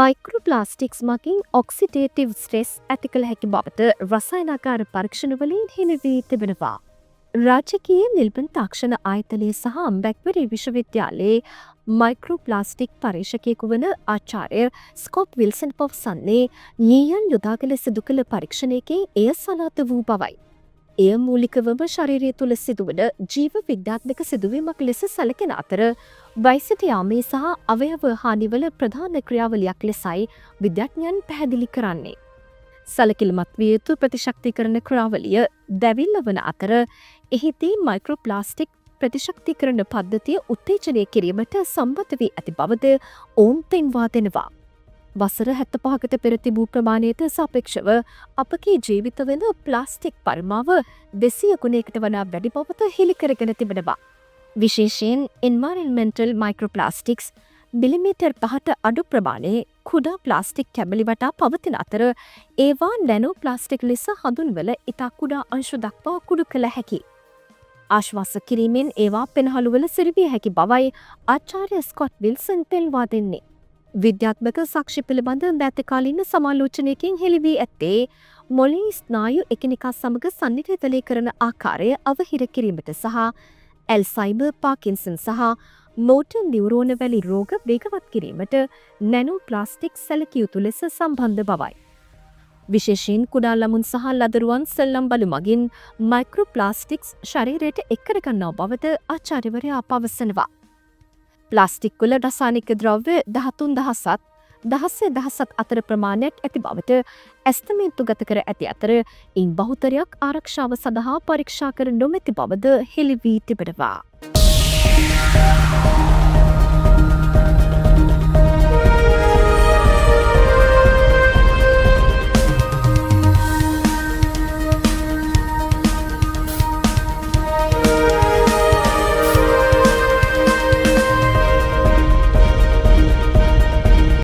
මයික්‍රෝප්ලාස්ටික්ස් මගින් ඔක්සිඩේටිව් ස්ට්‍රෙස් ඇති කළ හැකි බවට රසායනාකාර පරීක්ෂණවලින් හෙළි තිබෙනවා. රාජකීය නිල්බන් තාක්ෂණ ආයතනයේ සහ අම්බැක්වරි විශ්වවිද්‍යාලයේ මයික්‍රෝප්ලාස්ටික් පරීක්ෂකයෙකු වන ආචාර්ය ස්කොට් විල්සන් පවසන්නේ ඊයන් යොදාගෙන සිදු කළ පරීක්ෂණයකින් එය සනාථ වූ බවයි. එය මූලිකවම ශරීරය තුළ සිදුවන ජීව විද්‍යාත්මක සිදුවීමක් ලෙස සැලකෙන අතර වයසට යාමේ සහ අවයව හානිවල ප්‍රධාන ක්‍රියාවලියක් ලෙසයි විද්‍යාඥයන් පැහැදිලි කරන්නේ. සැලකිලිමත් විය යුතු ප්‍රතිශක්තිකරණ ක්‍රියාවලිය දැවිල්ල වන අතර එහිදී මයික්‍රෝප්ලාස්ටික් ප්‍රතිශක්තිකරණ පද්ධතිය උත්තේජනය කිරීමට සම්බන්ධ වී ඇති බවද ඔවුන් පෙන්වා දෙනවා. වසර 75කට පෙර තිබූ ප්‍රමාණයට සාපේක්ෂව අපගේ ජීවිතවල ප්ලාස්ටික් පරිමාව 200 ගුණයකට වඩා වැඩි බවට හෙළි කරගෙන තිබෙනවා. විශේෂයෙන් එන්වයරන්මෙන්ටල් මයික්‍රෝප්ලාස්ටික්ස් මිලිමීටර් 5ට අඩු ප්‍රමාණයේ කුඩා ප්ලාස්ටික් කැබලි වටා පවතින අතර ඒවා නැනෝ ප්ලාස්ටික් ලෙස හඳුන්වල ඉතා කුඩා අංශ දක්වා කුඩු කළ හැකි. ආශ්වාස කිරීමෙන් ඒවා පෙනහළුවල සිරිවිය හැකි බවයි ආචාර්ය ස්කොට් විල්සන් පෙන්වා දෙන්නේ. විද්‍යාත්මක සාක්ෂි පිළිබඳ මෑතකාලීන සමාලෝචනයකින් හෙළි වී ඇත්තේ මොළයේ ස්නායු එකිනෙකා සමග සන්නිවේදනය කරන ආකාරය අවහිර කිරීමට සහ ඇල්සයිමර් පාකින්සන් සහ මෝටර් නියුරෝන වැනි රෝග වේගවත් කිරීමට නැනෝ ප්ලාස්ටික් සැලකිය යුතු ලෙස සම්බන්ධ බවයි. විශේෂයෙන් කුඩා ළමුන් සහ ලදරුවන් සෙල්ලම් බලු මගින් මයික්‍රෝප්ලාස්ටික්ස් ශරීරයට එක්කර ගන්නා බවද ආචාර්යවරයා පවසනවා. ප්ලාස්ටික් වල රසායනික ද්‍රව්‍ය 13,000ත් අතර ප්‍රමාණයක් ඇති බවට ඇස්තමේන්තු ගත කර ඇති අතර ඉන් බහුතරයක් ආරක්ෂාව සඳහා පරීක්ෂා කර නොමැති බවද හෙළි වී තිබෙනවා.